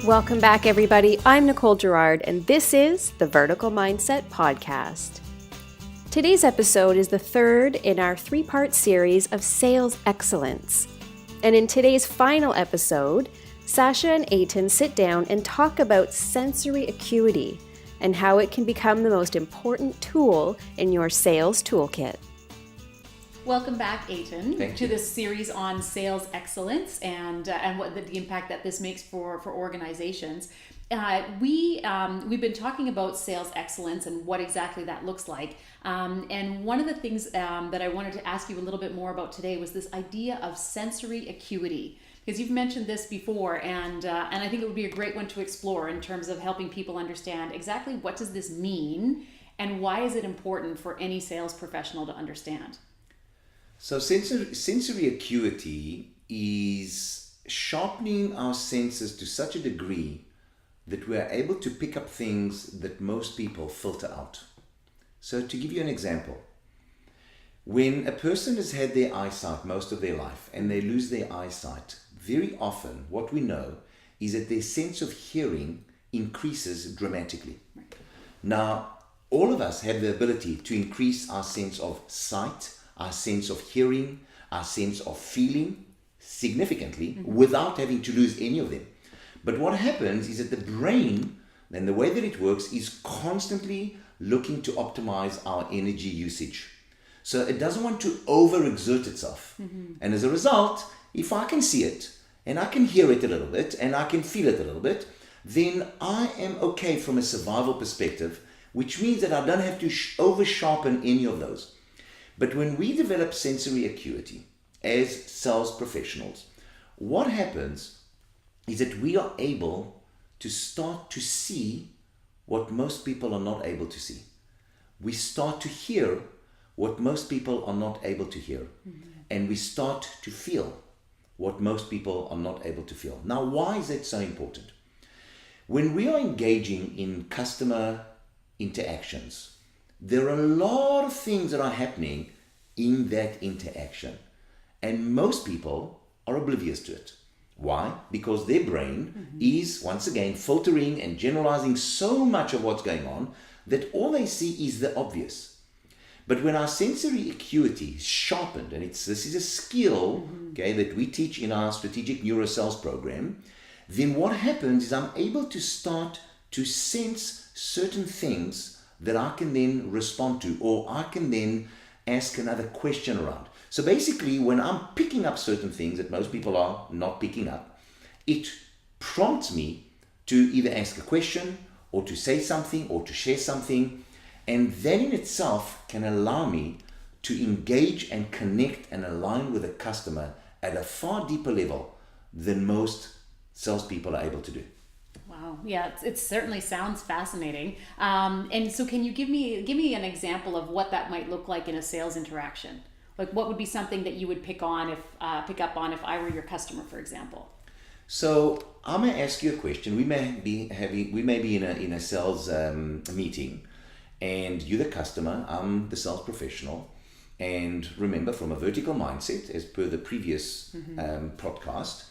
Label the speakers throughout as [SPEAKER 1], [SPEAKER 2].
[SPEAKER 1] Welcome back, everybody. I'm Nicole Gerard, and this is the Vertical Mindset Podcast. Today's episode is the third in our three-part series of sales excellence. And in today's final episode, Sasja and Eitan sit down and talk about sensory acuity and how it can become the most important tool in your sales toolkit.
[SPEAKER 2] Welcome back, Eitan,
[SPEAKER 3] Thank
[SPEAKER 2] to
[SPEAKER 3] you.
[SPEAKER 2] this series on sales excellence and what the impact that this makes for organizations. We've been talking about sales excellence and what exactly that looks like. And one of the things that I wanted to ask you a little bit more about today was this idea of sensory acuity. Because you've mentioned this before, and I think it would be a great one to explore in terms of helping people understand exactly what does this mean and why is it important for any sales professional to understand.
[SPEAKER 3] So sensory acuity is sharpening our senses to such a degree that we are able to pick up things that most people filter out. So to give you an example, when a person has had their eyesight most of their life and they lose their eyesight, very often what we know is that their sense of hearing increases dramatically. Now, all of us have the ability to increase our sense of sight, our sense of hearing, our sense of feeling significantly without having to lose any of them. But what happens is that the brain, and the way that it works, is constantly looking to optimize our energy usage. So it doesn't want to overexert itself. And as a result, if I can see it, and I can hear it a little bit, and I can feel it a little bit, then I am okay from a survival perspective, which means that I don't have to over-sharpen any of those. But when we develop sensory acuity as sales professionals, what happens is that we are able to start to see what most people are not able to see. We start to hear what most people are not able to hear. And we start to feel what most people are not able to feel. Now, why is that so important? When we are engaging in customer interactions, there are a lot of things that are happening in that interaction, and most people are oblivious to it. Why? Because their brain is, once again, filtering and generalizing so much of what's going on that all they see is the obvious. But when our sensory acuity is sharpened, and this is a skill okay, that we teach in our strategic neurosales program, then what happens is I'm able to start to sense certain things that I can then respond to, or I can then ask another question around. So basically, when I'm picking up certain things that most people are not picking up, it prompts me to either ask a question or to say something or to share something. And that in itself can allow me to engage and connect and align with a customer at a far deeper level than most salespeople are able to do.
[SPEAKER 2] Wow, yeah, it certainly sounds fascinating. And so, can you give me an example of what that might look like in a sales interaction? Like, what would be something that you would pick up on if I were your customer, for example?
[SPEAKER 3] So I'm going to ask you a question. We may be in a sales meeting, and you're the customer. I'm the sales professional. And remember, from a vertical mindset, as per the previous podcast,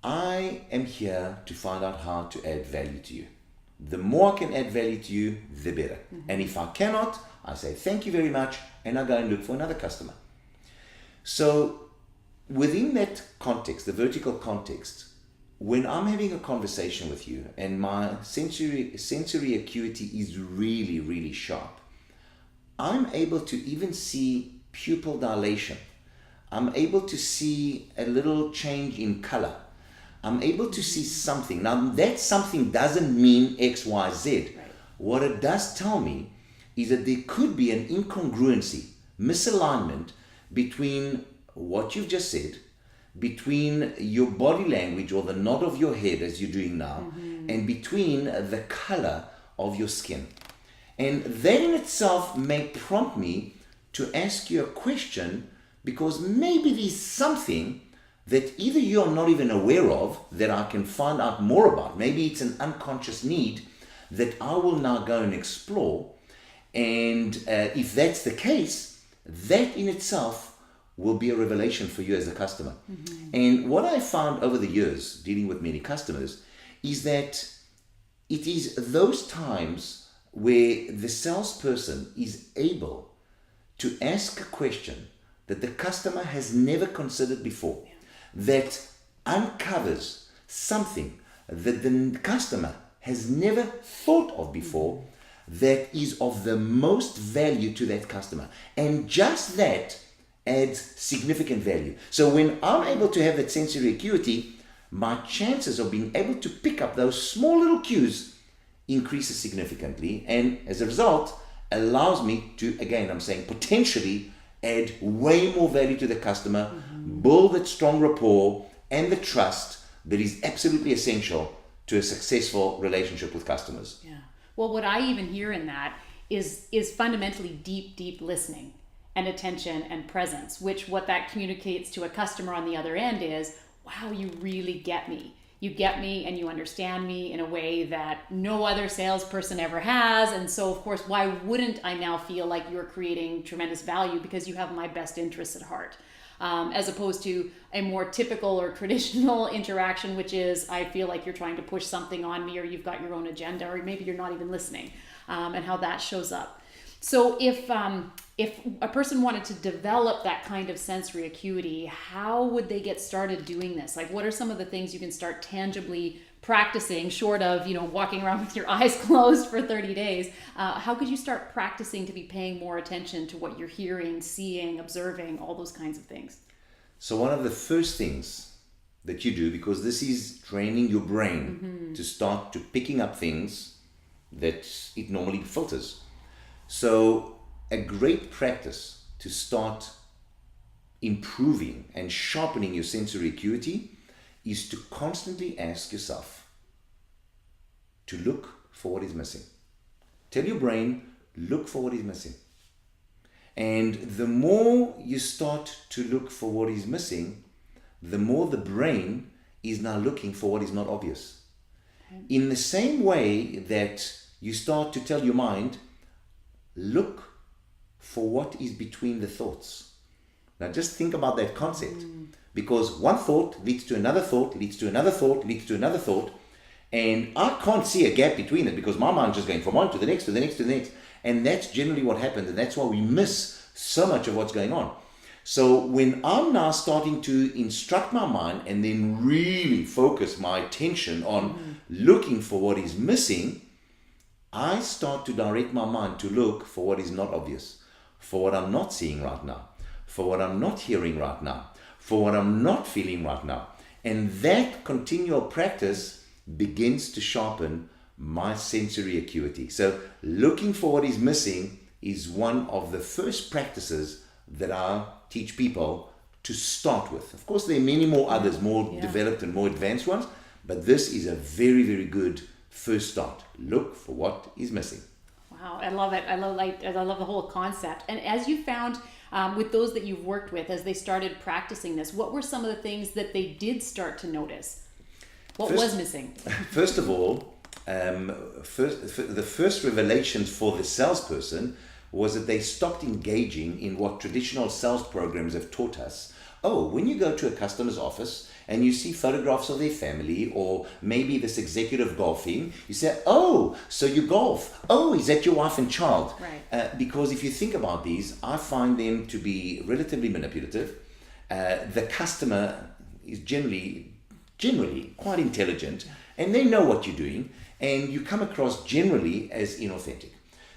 [SPEAKER 3] I am here to find out how to add value to you. The more I can add value to you, the better. And if I cannot, I say thank you very much, and I go and look for another customer. So within that context, the vertical context, when I'm having a conversation with you and my sensory acuity is really, really sharp, I'm able to even see pupil dilation. I'm able to see a little change in color. I'm able to see something. Now, that something doesn't mean X, Y, Z.
[SPEAKER 2] Right.
[SPEAKER 3] What it does tell me is that there could be an incongruency, misalignment between what you've just said, between your body language or the nod of your head as you're doing now, and between the color of your skin. And that in itself may prompt me to ask you a question, because maybe there's something that either you're not even aware of that I can find out more about. Maybe it's an unconscious need that I will now go and explore. And if that's the case, that in itself will be a revelation for you as a customer. And what I found over the years dealing with many customers is that it is those times where the salesperson is able to ask a question that the customer has never considered before, that uncovers something that the customer has never thought of before, that is of the most value to that customer. And just that adds significant value. So when I'm able to have that sensory acuity, my chances of being able to pick up those small little cues increases significantly, and as a result allows me to, again, I'm saying potentially add way more value to the customer, build that strong rapport and the trust that is absolutely essential to a successful relationship with customers.
[SPEAKER 2] Yeah. Well, what I even hear in that is fundamentally deep listening and attention and presence, which what that communicates to a customer on the other end is, wow, you really get me. You get me and you understand me in a way that no other salesperson ever has. And so, of course, why wouldn't I now feel like you're creating tremendous value because you have my best interests at heart? As opposed to a more typical or traditional interaction, which is I feel like you're trying to push something on me, or you've got your own agenda, or maybe you're not even listening, and how that shows up. So if a person wanted to develop that kind of sensory acuity, how would they get started doing this? Like, what are some of the things you can start tangibly practicing, short of, walking around with your eyes closed for 30 days? How could you start practicing to be paying more attention to what you're hearing, seeing, observing, all those kinds of things?
[SPEAKER 3] So one of the first things that you do, because this is training your brain to start to picking up things that it normally filters. So a great practice to start improving and sharpening your sensory acuity is to constantly ask yourself to look for what is missing. Tell your brain, look for what is missing. And the more you start to look for what is missing, the more the brain is now looking for what is not obvious. In the same way that you start to tell your mind, look for what is between the thoughts. Now just think about that concept, because one thought leads to another thought, leads to another thought, leads to another thought, and I can't see a gap between it because my mind's just going from one to the next, to the next, to the next. And that's generally what happens, and that's why we miss so much of what's going on. So when I'm now starting to instruct my mind and then really focus my attention on looking for what is missing, I start to direct my mind to look for what is not obvious, for what I'm not seeing right now, for what I'm not hearing right now, for what I'm not feeling right now. And that continual practice begins to sharpen my sensory acuity. So looking for what is missing is one of the first practices that I teach people to start with. Of course, there are many more others, more developed and more advanced ones, but this is a very, very good first start. Look for what is missing.
[SPEAKER 2] Wow, I love it. I love the whole concept. And as you found with those that you've worked with, as they started practicing this, what were some of the things that they did start to notice? What was missing?
[SPEAKER 3] First of all, the first revelations for the salesperson was that they stopped engaging in what traditional sales programs have taught us. Oh, when you go to a customer's office and you see photographs of their family, or maybe this executive golfing, you say, oh, so you golf. Oh, is that your wife and child?
[SPEAKER 2] Right.
[SPEAKER 3] Because if you think about these, I find them to be relatively manipulative. The customer is generally quite intelligent, and they know what you're doing, and you come across generally as inauthentic.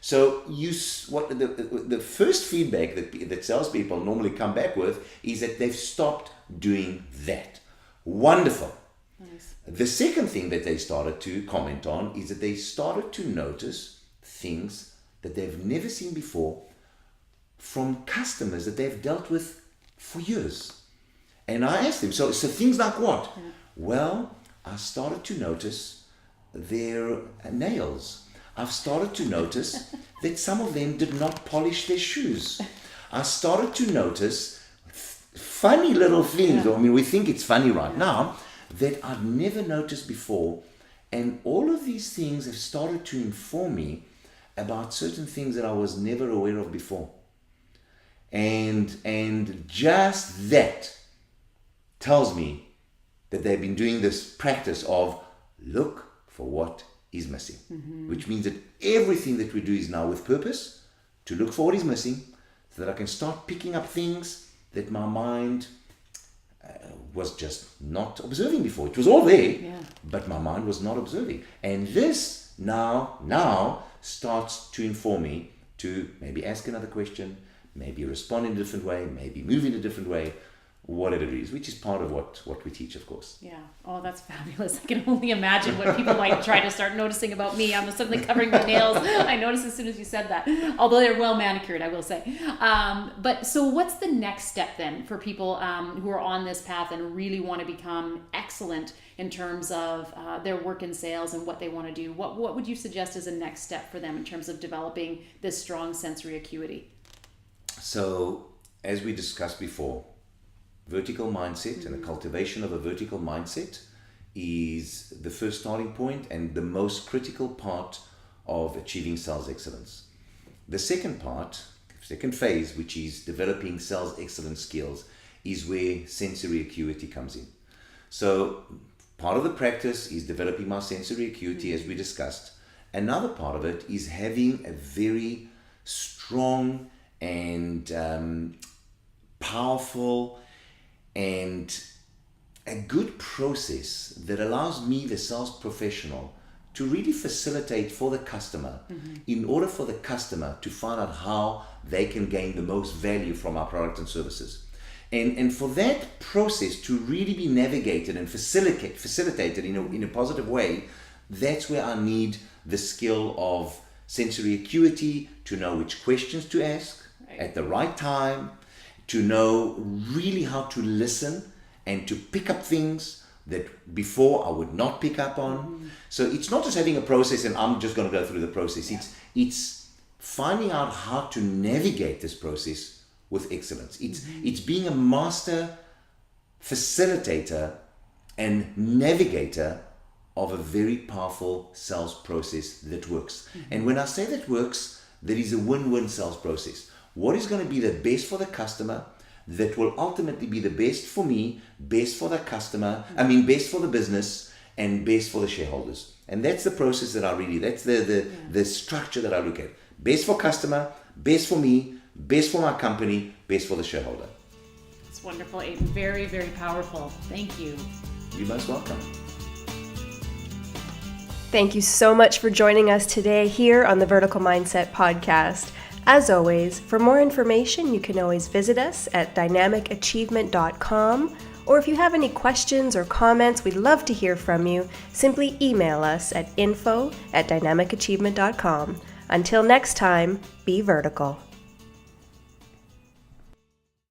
[SPEAKER 3] So the first feedback that salespeople normally come back with is that they've stopped doing that. Wonderful.
[SPEAKER 2] Nice.
[SPEAKER 3] The second thing that they started to comment on is that they started to notice things that they've never seen before from customers that they've dealt with for years. And I asked them, so things like what?
[SPEAKER 2] Yeah.
[SPEAKER 3] Well, I started to notice their nails. I've started to notice that some of them did not polish their shoes. I started to notice funny little things.
[SPEAKER 2] Yeah.
[SPEAKER 3] I mean, we think it's funny right now, that I've never noticed before. And all of these things have started to inform me about certain things that I was never aware of before. And just that tells me that they've been doing this practice of look for what is missing. Which means that everything that we do is now with purpose, to look for what is missing, so that I can start picking up things that my mind was just not observing before. It was all there, but my mind was not observing. And this now starts to inform me to maybe ask another question, maybe respond in a different way, maybe move in a different way, whatever it is, which is part of what we teach, of course.
[SPEAKER 2] Yeah. Oh, that's fabulous. I can only imagine what people might try to start noticing about me. I'm suddenly covering my nails. I noticed as soon as you said that, although they're well manicured, I will say. But so what's the next step then for people who are on this path and really want to become excellent in terms of their work in sales and what they want to do? What would you suggest as a next step for them in terms of developing this strong sensory acuity?
[SPEAKER 3] So, as we discussed before, vertical mindset and the cultivation of a vertical mindset is the first starting point and the most critical part of achieving sales excellence. The second phase, which is developing sales excellence skills, is where sensory acuity comes in. So part of the practice is developing my sensory acuity, as we discussed. Another part of it is having a very strong and powerful and a good process that allows me, the sales professional, to really facilitate for the customer in order for the customer to find out how they can gain the most value from our products and services. And for that process to really be navigated and facilitated in a positive way, that's where I need the skill of sensory acuity, to know which questions to ask at the right time, to know really how to listen and to pick up things that before I would not pick up on. So it's not just having a process and I'm just going to go through the process. It's finding out how to navigate this process with excellence. It's being a master facilitator and navigator of a very powerful sales process that works. And when I say that works, there is a win-win sales process. What is going to be the best for the customer that will ultimately be the best for me, best for the customer, best for the business, and best for the shareholders. And that's the process that that's the structure that I look at. Best for customer, best for me, best for my company, best for the shareholder.
[SPEAKER 2] It's wonderful, Eitan. Very, very powerful. Thank you.
[SPEAKER 3] You're most welcome.
[SPEAKER 1] Thank you so much for joining us today here on the Vertical Mindset Podcast. As always, for more information, you can always visit us at dynamicachievement.com, or if you have any questions or comments, we'd love to hear from you. Simply email us at info@dynamicachievement.com. Until next time, be vertical.